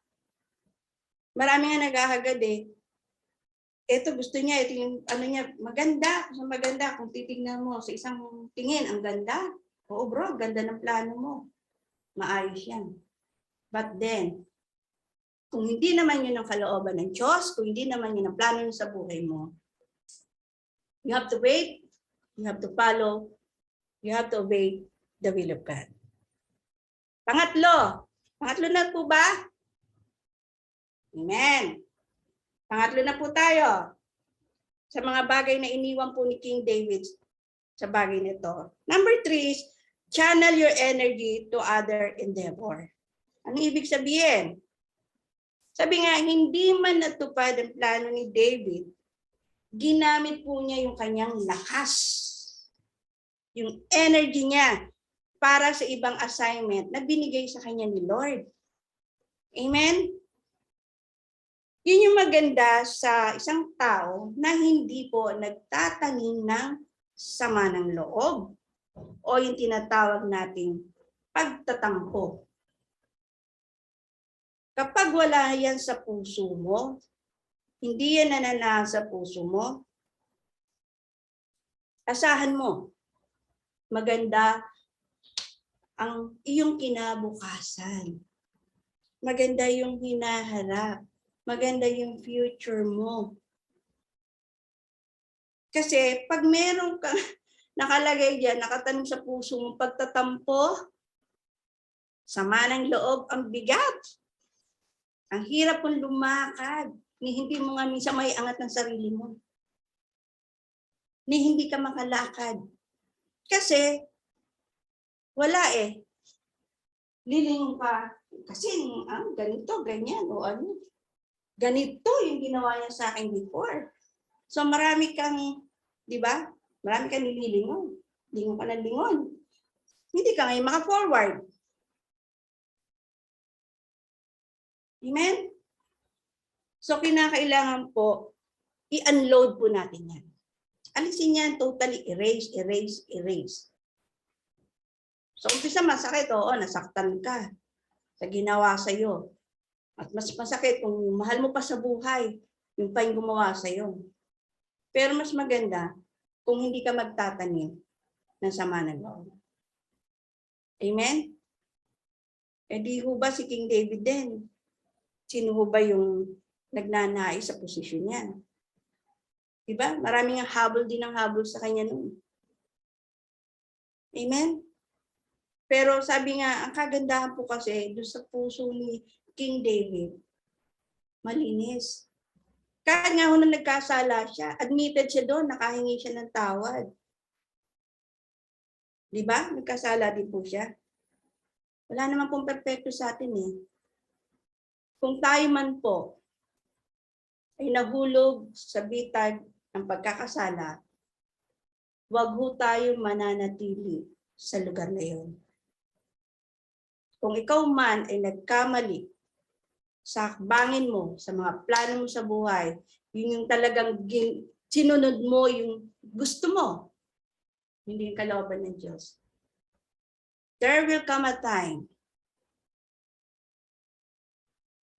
Marami nga naghahagad eh. Ito gusto niya, ito yung ano niya, maganda. Maganda kung titingnan mo sa isang tingin, ang ganda. Oo bro, ganda ng plano mo. Maayos yan. But then, kung hindi naman yun ang kalooban ng Diyos, kung hindi naman yun ang plano niya sa buhay mo, you have to wait, you have to follow, you have to obey the will of God. Pangatlo na po ba? Amen. Pangatlo na po tayo sa mga bagay na iniwan po ni King David sa bagay nito. Number 3 is channel your energy to other endeavor. Ano ibig sabihin? Sabi nga, hindi man natupad ang plano ni David, ginamit po niya yung kanyang lakas. yung energy niya para sa ibang assignment na binigay sa kanya ni Lord. Amen? Yun yung maganda sa isang tao na hindi po nagtatanim ng sama ng loob o yung tinatawag nating pagtatampo. Kapag wala yan sa puso mo, hindi yan nananahan sa puso mo, asahan mo, maganda ang iyong kinabukasan. Maganda yung hinaharap. Maganda yung future mo. Kasi pag meron kang nakalagay diyan, nakatanim sa puso mo, pagtatampo, sama ng loob, ang bigat. Ang hirap mong lumakad. Ni hindi mo nga minsan may angat ng sarili mo. Ni hindi ka makalakad. Kasi wala eh. Lilingon ka. Kasi ganito, ganyan, o ano. Ganito yung ginawa niya sa akin before. So marami kang, di ba? Marami kang nililingon. Lingon ka ng lingon. Hindi ka ngayon maka-forward. Amen? So kinakailangan po, i-unload po natin yan. Alisin yan, totally erase, erase, erase. So umpisa masakit, oo, nasaktan ka sa ginawa sa'yo. At mas masakit kung mahal mo pa sa buhay, yung pa yung gumawa sa'yo. Pero mas maganda kung hindi ka magtatanim ng sama ng loob. Amen? E di ho ba si King David din? Sino ho ba yung nagnanais sa posisyon niya? Diba? Maraming habol din ang habol sa kanya noon. Amen? Pero sabi nga, ang kagandahan po kasi doon sa puso ni King David, malinis. Kahit nga nung nagkasala siya, admitted siya doon, nakahingi siya ng tawad. Di ba? Nagkasala din po siya. Wala naman pong perfecto sa atin eh. Kung tayo man po ay nahulog sa bitag ng pagkakasala, huwag ho tayo mananatili sa lugar na yun. Kung ikaw man ay nagkamali sa bangin mo, sa mga plano mo sa buhay, yun yung talagang sinunod mo yung gusto mo, hindi yung kalooban ng Diyos. There will come a time,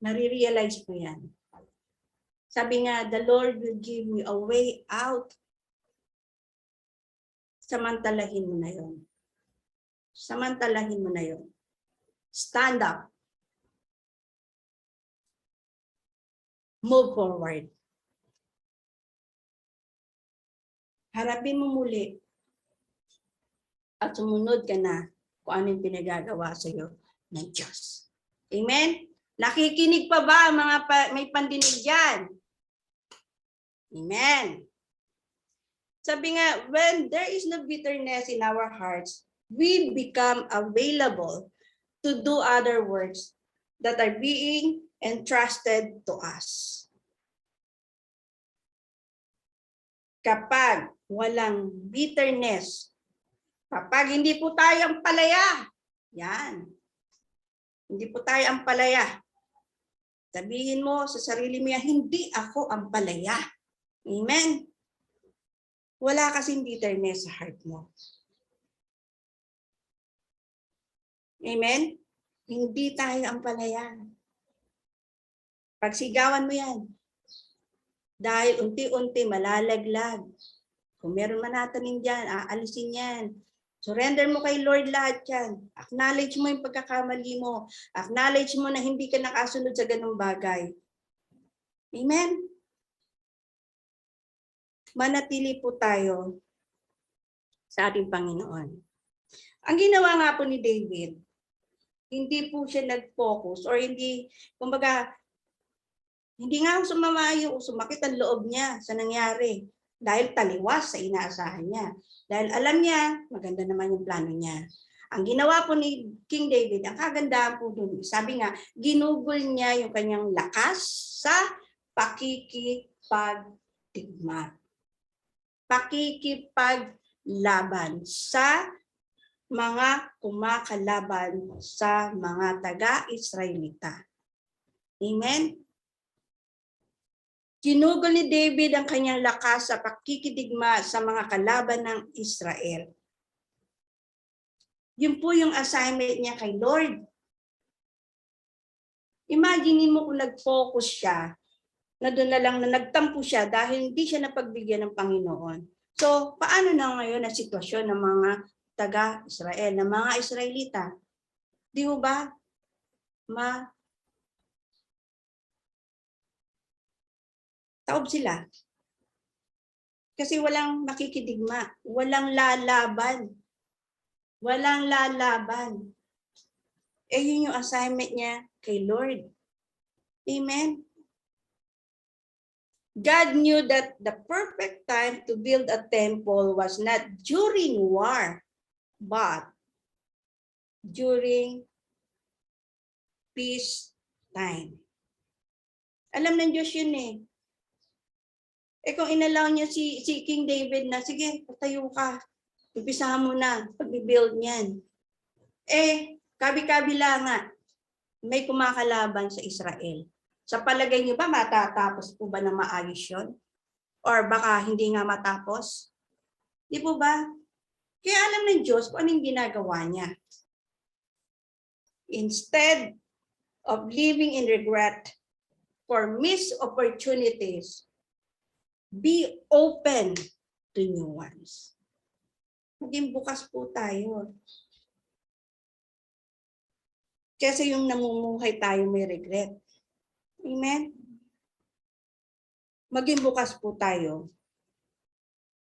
nare-realize mo yan. Sabi nga, the Lord will give me a way out. Samantalahin mo na yun. Samantalahin mo na yun. Stand up. Move forward. Harapin mo muli at sumunod ka na kung ano yung pinagagawa sa iyo ng Diyos. Amen? Nakikinig pa ba ang mga may pandinig dyan? Amen. Sabi nga, when there is no bitterness in our hearts, we become available to do other works that are being entrusted to us. Kapag walang bitterness, kapag hindi po tayo ang palaya, yan, hindi po tayo ang palaya, sabihin mo sa sarili mo, hindi ako ang palaya. Amen? Wala kasing bitterness sa heart mo. Amen? Hindi tayo ang palaya. Pagsigawan mo yan. Dahil unti-unti malalaglag. Kung meron man natanim dyan, aalisin yan. Surrender mo kay Lord lahat yan. Acknowledge mo yung pagkakamali mo. Acknowledge mo na hindi ka nakasunod sa ganung bagay. Amen? Manatili po tayo sa ating Panginoon. Ang ginawa nga po ni David, hindi po siya nag-focus or hindi, kumbaga, hindi nga sumakit ang loob niya sa nangyari dahil taliwas sa inaasahan niya. Dahil alam niya, maganda naman yung plano niya. Ang ginawa po ni King David, ang kagandahan po doon, sabi nga, ginugol niya yung kanyang lakas sa pakikipagdigma. Pakikipagdigma. laban sa mga kumakalaban sa mga taga-Israelita. Amen? Ginugol ni David ang kanyang lakas sa pakikidigma sa mga kalaban ng Israel. Yun po yung assignment niya kay Lord. Imagine mo kung nag-focus siya, na doon na lang na nagtampo siya dahil hindi siya napagbigyan ng Panginoon. So, paano na ngayon ang sitwasyon ng mga taga-Israel, ng mga Israelita? Di ba? Taob sila. Kasi walang makikidigma, walang lalaban. Walang lalaban. Yun yung assignment niya kay Lord. Amen? God knew that the perfect time to build a temple was not during war, but during peace time. Alam ng Diyos yun eh. Kung inalaw niya si King David na, sige, patayo ka. Umpisahan mo na pag-build niyan. Kabi-kabila nga, may kumakalaban sa Israel. Sa palagay niyo ba, matatapos po ba na maayos yun? Or baka hindi nga matapos? Di po ba? Kaya alam ng Diyos kung anong ginagawa niya. Instead of living in regret for missed opportunities, be open to new ones. Maging bukas po tayo. Kasi yung namumuhay tayo may regret. Amen? Maging bukas po tayo.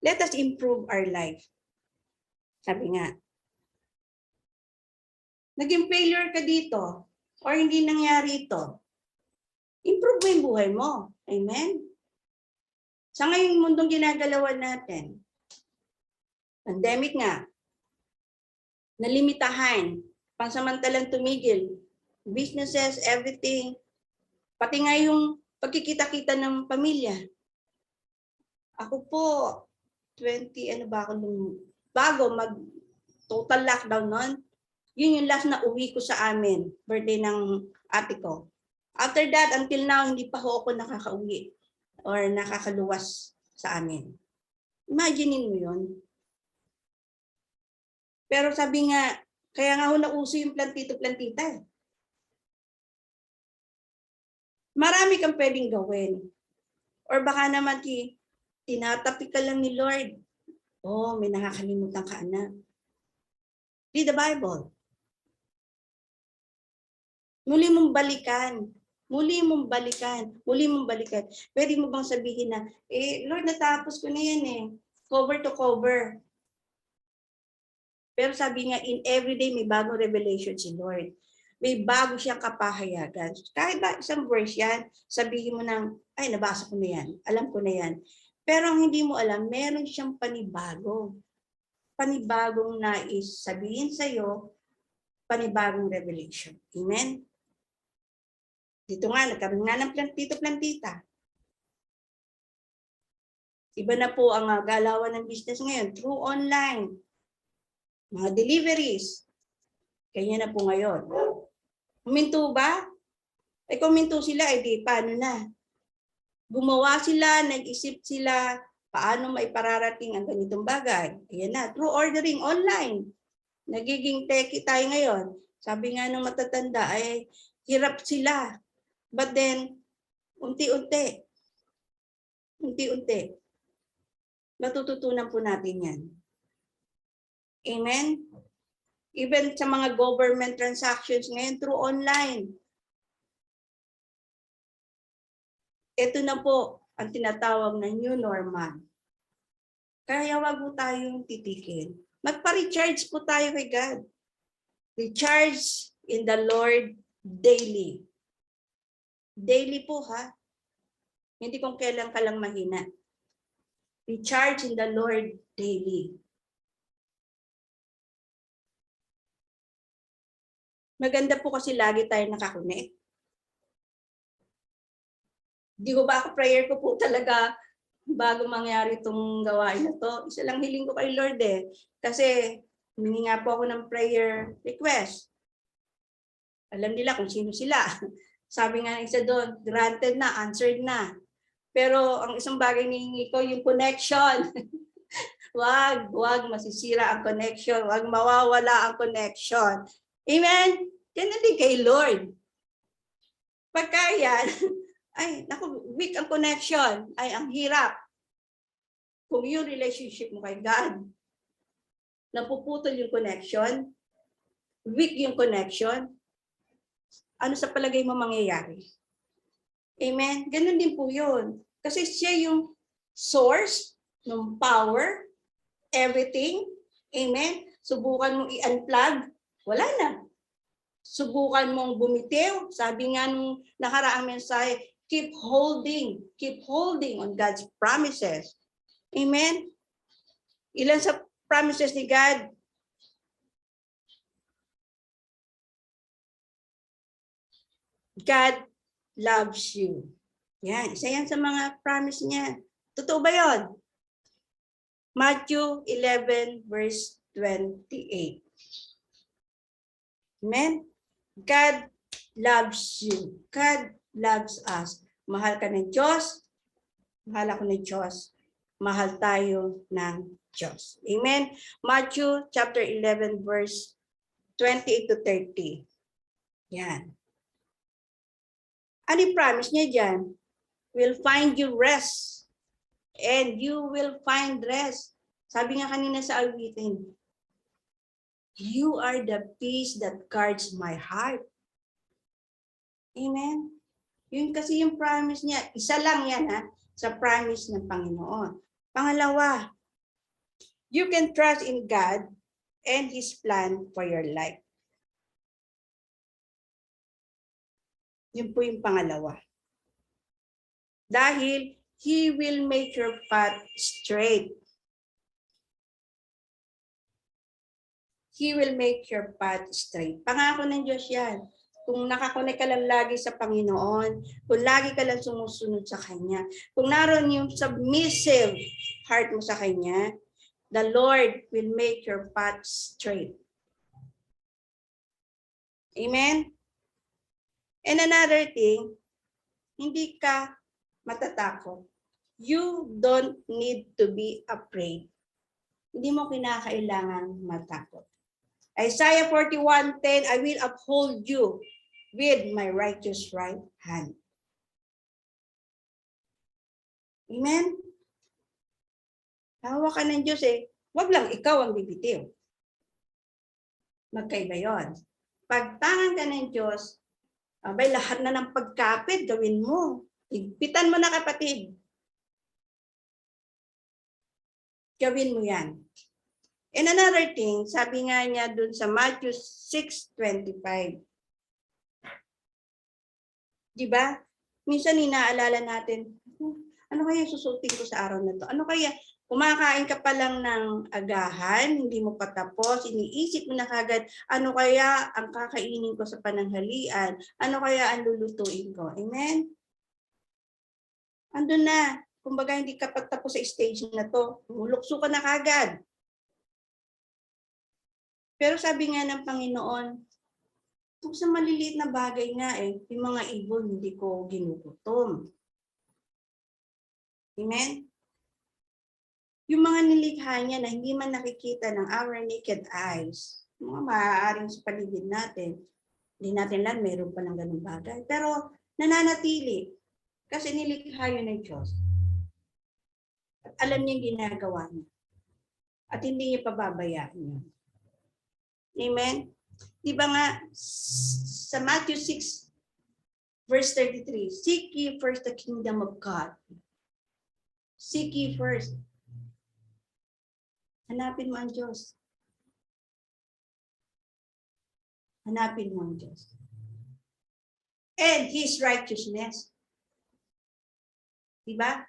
Let us improve our life. Sabi nga, naging failure ka dito or hindi nangyari ito, improve mo yung buhay mo. Amen? Sa ngayong mundong ginagalawan natin, pandemic nga, nalimitahan, pansamantalang tumigil, businesses, everything, pati nga yung pagkikita-kita ng pamilya. Ako po, bago mag-total lockdown nun, yun yung last na uwi ko sa amin, birthday ng ate ko. After that, until now, hindi pa ako nakakauwi or nakakaluwas sa amin. Imaginein mo yun. Pero sabi nga, kaya nga nauso yung plantito-plantita eh. Marami kang pwedeng gawin. Or baka naman tinatapi ka lang ni Lord. May nakakalimutan ka na. Read the Bible. Muli mong balikan. Muli mong balikan. Pwede mo bang sabihin na, Lord, natapos ko na yan eh. Cover to cover. Pero sabi nga, in everyday may bagong revelation si Lord. May bago siyang kapahayagan. Kahit ba isang verse yan, sabihin mo nang, nabasa ko na yan. Alam ko na yan. Pero ang hindi mo alam, meron siyang panibago. Panibagong nais sabihin sa'yo, panibagong revelation. Amen? Dito nga, nagkaroon nga ng plantito-plantita. Iba na po ang galawan ng business ngayon through online. Mga deliveries. Kanya na po ngayon. Huminto ba? Kung huminto sila, di paano na? Gumawa sila, nag-isip sila, paano maipararating ang ganitong bagay. Ayan na, through ordering online. Nagiging techie tayo ngayon. Sabi nga ng matatanda, hirap sila. But then, unti-unti, matututunan po natin yan. Amen? Even sa mga government transactions ngayon through online. Ito na po ang tinatawag na new normal. Kaya wag po tayong titikil. Magpa-recharge po tayo kay God. Recharge in the Lord daily. Daily po ha. Hindi kung kailan ka lang mahina. Recharge in the Lord daily. Maganda po kasi lagi tayo nakakunik. Di ko ba ako prayer ko po talaga bago mangyari itong gawain na to, isa lang hiling ko kay Lord eh. Kasi humingi nga po ako ng prayer request. Alam nila kung sino sila. Sabi nga ng isa doon, granted na, answered na. Pero ang isang bagay nihingi ko, yung connection. wag masisira ang connection. Wag mawawala ang connection. Amen? Ganun din kay Lord. Pagka yan, ay, naku, weak ang connection. Ay, ang hirap. Kung yung relationship mo kay God, napuputol yung connection, weak yung connection, ano sa palagay mo mangyayari? Amen? Ganun din po yun. Kasi siya yung source ng power, everything. Amen? Subukan mong i-unplug, wala na. Subukan mong bumitiw. Sabi nga nung nakaraang mensahe, keep holding on God's promises. Amen? Ilan sa promises ni God? God loves you. Yan, isa yan sa mga promise niya. Totoo ba yun? Matthew 11 verse 28. Amen? God loves you. God loves us. Mahal ka ng Diyos. Mahal ako ng Diyos. Mahal tayo ng Diyos. Amen? Matthew chapter 11 verse 28 to 30. Yan. Ano yung promise niya dyan? Will find you rest. And you will find rest. Sabi nga kanina sa awitin, you are the peace that guards my heart. Amen? Yun kasi yung promise niya. Isa lang yan sa promise ng Panginoon. Pangalawa, you can trust in God and His plan for your life. Yun po yung pangalawa. Dahil He will make your path straight. He will make your path straight. Pangako ng Diyos yan. Kung nakakonek ka lang lagi sa Panginoon, kung lagi ka lang sumusunod sa Kanya, kung naroon yung submissive heart mo sa Kanya, the Lord will make your path straight. Amen? And another thing, hindi ka matatakot. You don't need to be afraid. Hindi mo kinakailangan matakot. Isaiah 41:10, I will uphold you with my righteous right hand. Amen? Hawak ka ng Diyos eh. Huwag lang ikaw ang bibitiw. Magkaiba yun. Pagtangan ka ng Diyos, abay lahat na ng pagkapit gawin mo. Higpitan mo na kapatid. Gawin mo yan. And another thing, sabi nga niya dun sa Matthew 6:25. Diba? Minsan inaalala natin, ano kaya susutin ko sa araw na to? Ano kaya, kumakain ka pa lang ng agahan, hindi mo pa tapos, iniisip mo na kagad, ano kaya ang kakainin ko sa pananghalian? Ano kaya ang lulutuin ko? Amen? Andun na. Kumbaga hindi ka pa tapos sa stage na to. Lukso ka na kagad. Pero sabi nga ng Panginoon, kung sa maliliit na bagay nga yung mga ibon hindi ko ginugutom. Amen? Yung mga nilikha niya na hindi man nakikita ng our naked eyes, mga maaaring sa paligid natin, hindi natin lang meron pa ng ganung bagay. Pero nananatili kasi nilikha yun ng Diyos. At alam niya yung ginagawa niya. At hindi niya pababayaan yun. Amen? Di ba nga, sa Matthew 6, verse 33, seek ye first the kingdom of God. Seek ye first. Hanapin mo ang Diyos. Hanapin mo ang Diyos. And His righteousness. Diba?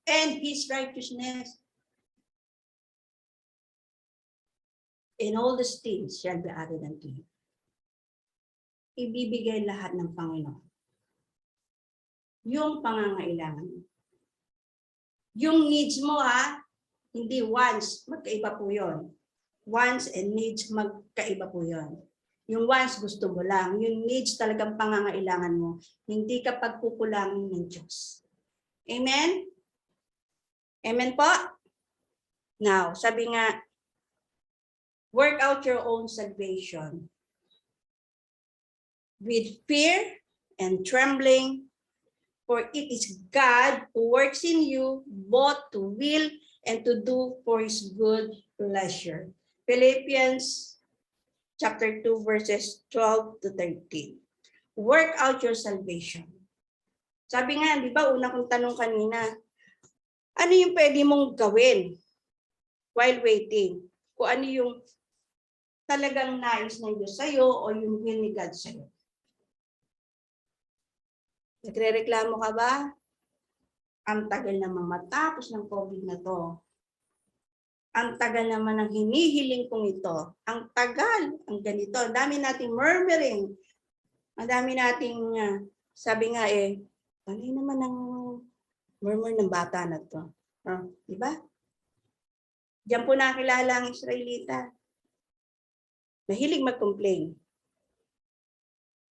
And His righteousness. And all these things shall be added unto you. Ibibigay lahat ng Panginoon. Yung pangangailangan. Yung needs mo hindi wants, magkaiba po yun. Wants and needs, magkaiba po yun. Yung wants gusto mo lang, yung needs talagang pangangailangan mo. Hindi ka pagkukulangin ng Diyos. Amen? Amen po? Now, sabi nga, work out your own salvation with fear and trembling, for it is God who works in you both to will and to do for his good pleasure. Philippians chapter 2 verses 12 to 13. Work out your salvation. Sabi nga, di ba, una kong tanong kanina, ano yung pwede mong gawin while waiting? Kung ano yung talagang nais ng Diyos sa'yo o yung will ni God sa'yo. Nagre-reklamo ka ba? Ang tagal namang matapos ng COVID na to. Ang tagal naman ng hinihiling kong ito. Ang tagal, ang ganito. Ang dami nating murmuring. Ang dami nating, sabi nga ano naman ang murmur ng bata na to? Diba? Diyan po nakilala ang Israelita. Mahilig mag-complain.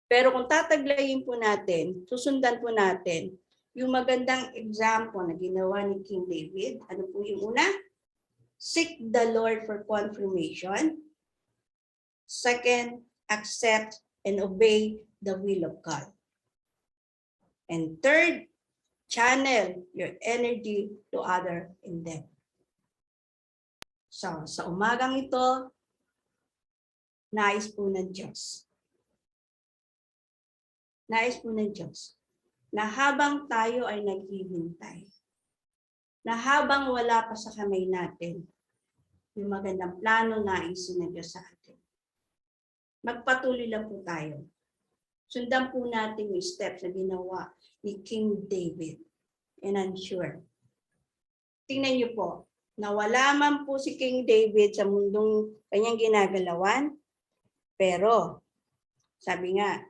Pero kung tataglayin po natin, susundan po natin, yung magandang example na ginawa ni King David, ano po yung una? Seek the Lord for confirmation. Second, accept and obey the will of God. And third, channel your energy to other in them. So, sa umagang ito, nais po ng Diyos. Nais po ng Diyos na habang tayo ay naghihintay, na habang wala pa sa kamay natin, yung magandang plano naisin ng Diyos sa atin. Magpatuloy lang po tayo. Sundan po natin yung steps na ginawa ni King David. And I'm sure. Tingnan niyo po, nawala man po si King David sa mundong kanyang ginagalawan, pero sabi nga,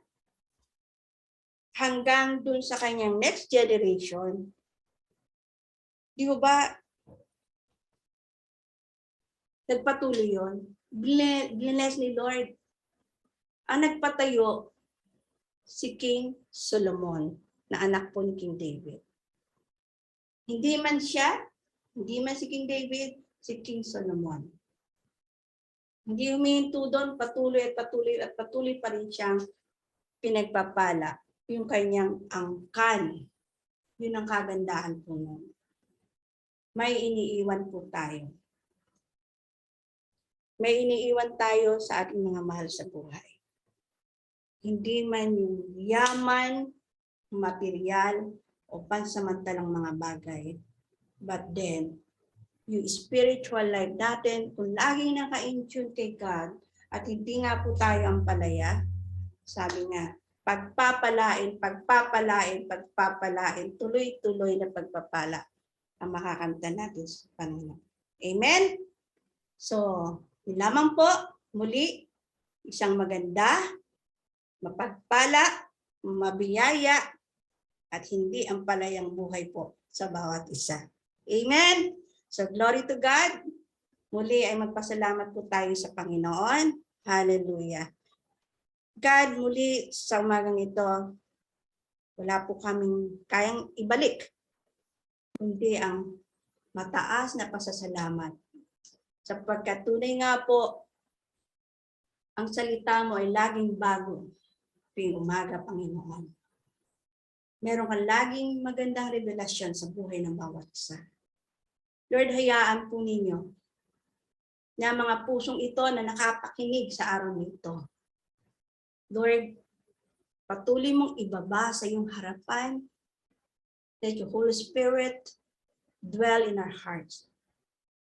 hanggang dun sa kanyang next generation, di ba, nagpatuloy yun. Bless ni Lord. Ang nagpatayo, si King Solomon, na anak po ni King David. Hindi man si King David, si King Solomon. Hindi humihinto doon, patuloy at patuloy pa rin siyang pinagpapala yung kanyang angkan. Yun ang kagandahan po nun. May iniiwan po tayo. May iniiwan tayo sa ating mga mahal sa buhay. Hindi man yung yaman, material, o pansamantalang mga bagay. But then, yung spiritual life natin, kung laging naka-in-tune kay God, at hindi nga po tayo ang palaya, sabi nga, pagpapalain, tuloy-tuloy na pagpapala ang makakanta natin sa Panginoon. Amen? So, yun lamang po, muli, isang maganda, mapagpala, mabiyaya, at hindi ang palayang buhay po sa bawat isa. Amen? So, glory to God. Muli ay magpasalamat po tayo sa Panginoon. Hallelujah. God, muli sa umagang ito, wala po kaming kayang ibalik, kundi ang mataas na pasasalamat. Sapagkat tunay nga po, ang salita mo ay laging bago tuwing umaga, Panginoon. Meron kang laging magandang revelasyon sa buhay ng bawat isa. Lord, hayaan po ninyo na mga pusong ito na nakapakinig sa araw nito. Lord, patuloy mong ibaba sa iyong harapan. Let your Holy Spirit dwell in our hearts.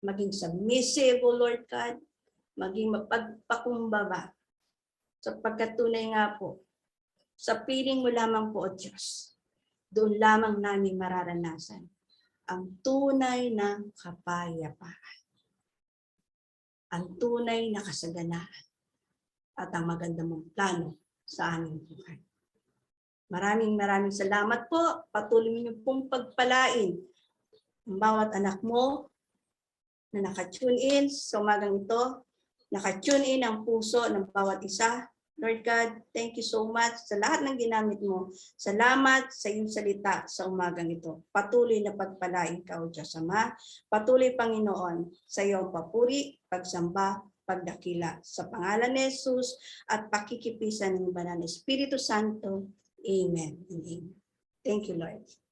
Maging submissive, O Lord God, maging mapagpakumbaba. Sapagkat tunay nga po, sa piling mo lamang po, O Diyos, doon lamang namin mararanasan ang tunay na kapayapaan, ang tunay na kasaganaan, at ang maganda mong plano sa aming buhay. Maraming salamat po. Patuloy niyo pong pagpalain ang bawat anak mo na naka-tune in sa umagang ito, naka-tune in ang puso ng bawat isa. Lord God, thank you so much sa lahat ng ginamit mo. Salamat sa iyong salita sa umagang ito. Patuloy na pagpalain ka, O Diyos Ama. Patuloy, Panginoon, sa iyong papuri, pagsamba, pagdakila. Sa pangalan ni Jesus at pakikipisan ng banal na Espiritu Santo. Amen. Amen. Thank you, Lord.